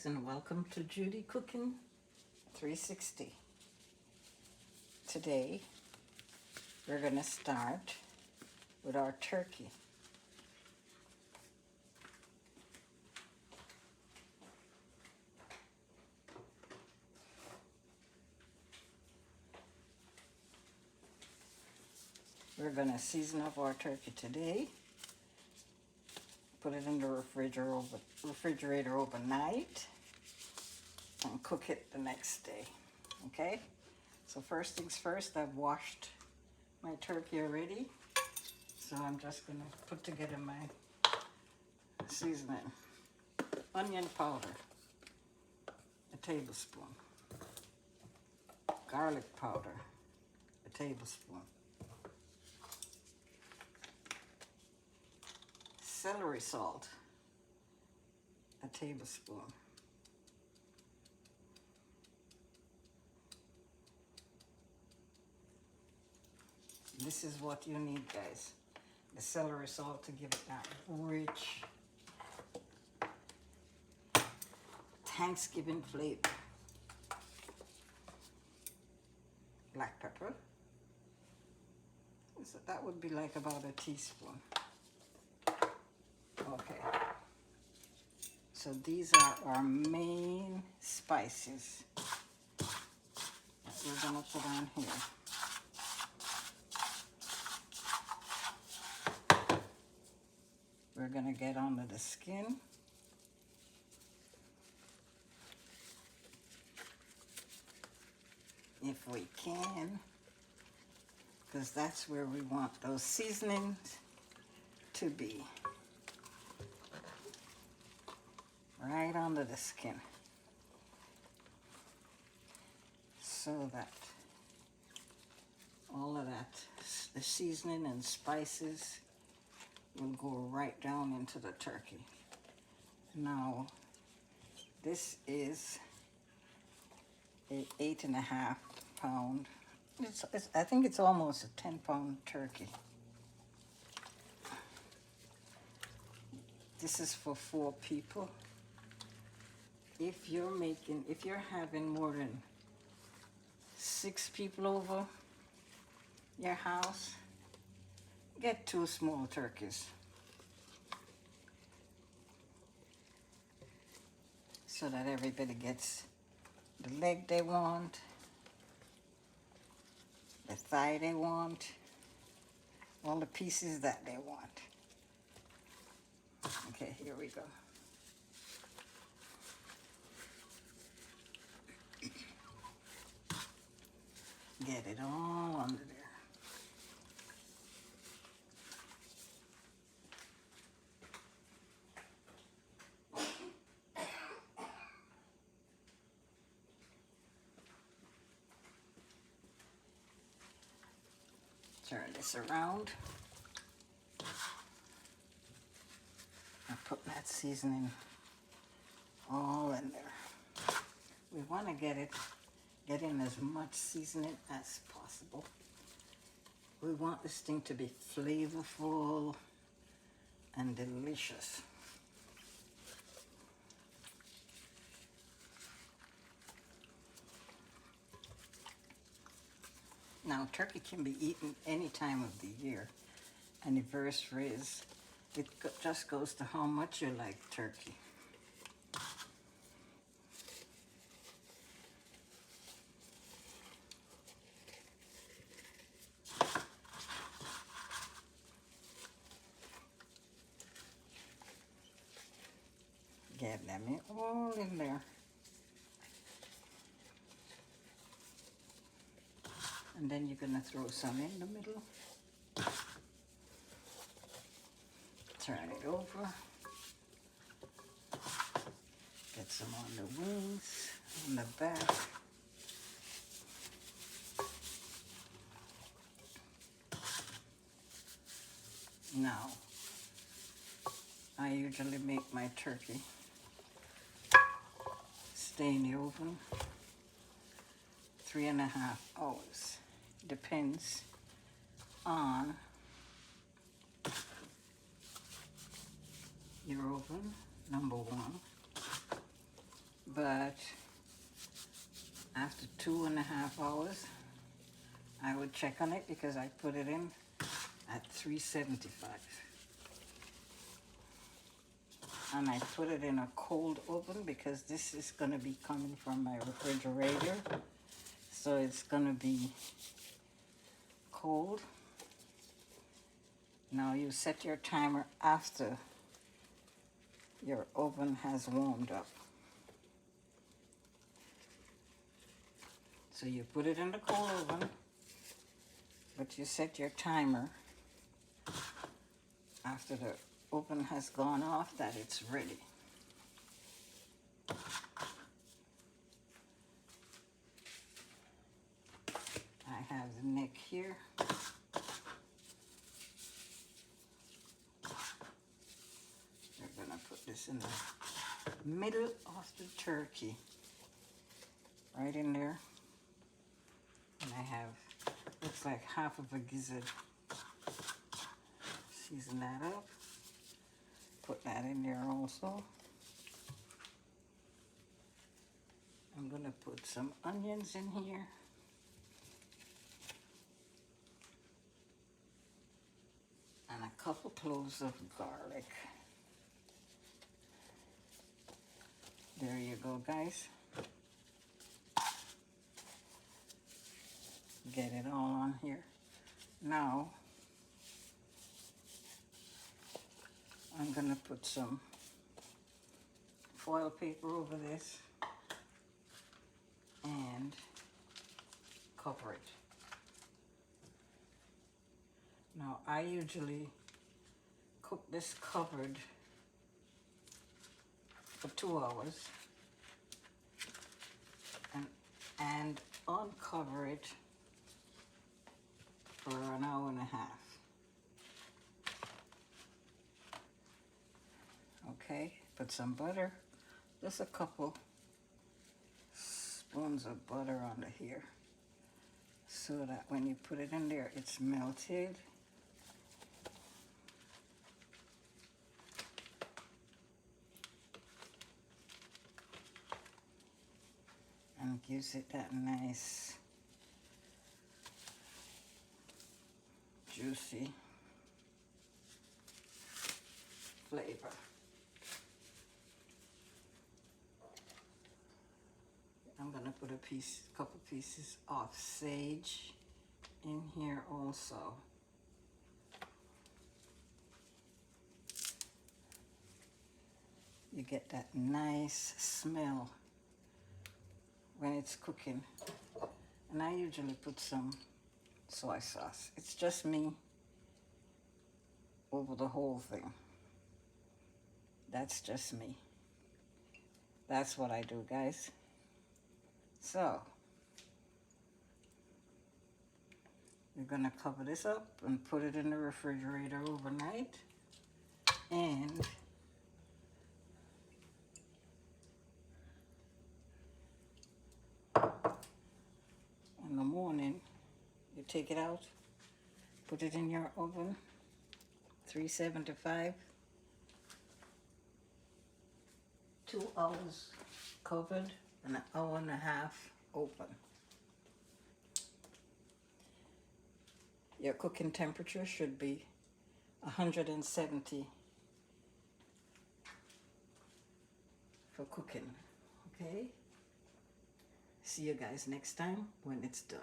guys, and welcome to Judy Cooking 360. Today we're going to start with our turkey. We're going to season up our turkey today, put it in the refrigerator overnight, and cook it the next day. Okay, so first things first, I've washed my turkey already, so I'm just going to put together my seasoning. Onion powder, a tablespoon. Garlic powder, a tablespoon. Celery salt, a tablespoon. This is what you need, guys. The celery salt to give it that rich Thanksgiving flavor. Black pepper. So that would be like about a teaspoon. Okay. So these are our main spices that we're gonna put on here. We're gonna get under the skin. If we can, because that's where we want those seasonings to be. Right under the skin. So that all of that, the seasoning and spices will go right down into the turkey. Now, this is a 8.5 pound. I think it's almost a 10-pound turkey. This is for 4 people. If you're having more than 6 people over your house, get 2 small turkeys. So that everybody gets the leg they want, the thigh they want, all the pieces that they want. Okay, here we go. Get it all under there. Turn this around. And put that seasoning all in there. We want to get in as much seasoning as possible. We want this thing to be flavorful and delicious. Now, turkey can be eaten any time of the year. Anniversaries, it just goes to how much you like turkey. Get them all in there. And then you're going to throw some in the middle. Turn it over. Get some on the wings, on the back. Now, I usually make my turkey stay in the oven 3.5 hours. Depends on your oven, number one. but after 2.5 hours, I would check on it because I put it in at 375. And I put it in a cold oven because this is going to be coming from my refrigerator. So it's going to be cold. Now you set your timer after your oven has warmed up. So you put it in the cold oven, but you set your timer after the oven has gone off that it's ready. I have the neck here. We're gonna put this in the middle of the turkey, right in there. And I have, looks like half of a gizzard. Season that up. Put that in there also. I'm gonna put some onions in here. And a couple cloves of garlic. There you go, guys. Get it all on here. Now, I'm gonna put some foil paper over this and cover it. Now, I usually cook this covered for 2 hours and uncover it for an hour and a half. Okay, put some butter, just a couple spoons of butter under here so that when you put it in there, it's melted. And gives it that nice, juicy flavor. I'm gonna put a couple pieces of sage in here also. You get that nice smell when it's cooking. And I usually put some soy sauce. It's just me over the whole thing. That's just me. That's what I do, guys. So, we're gonna cover this up and put it in the refrigerator overnight. And in the morning, you take it out, put it in your oven, 375, 2 hours covered, and an hour and a half open. Your cooking temperature should be 170 for cooking, okay? See you guys next time when it's done.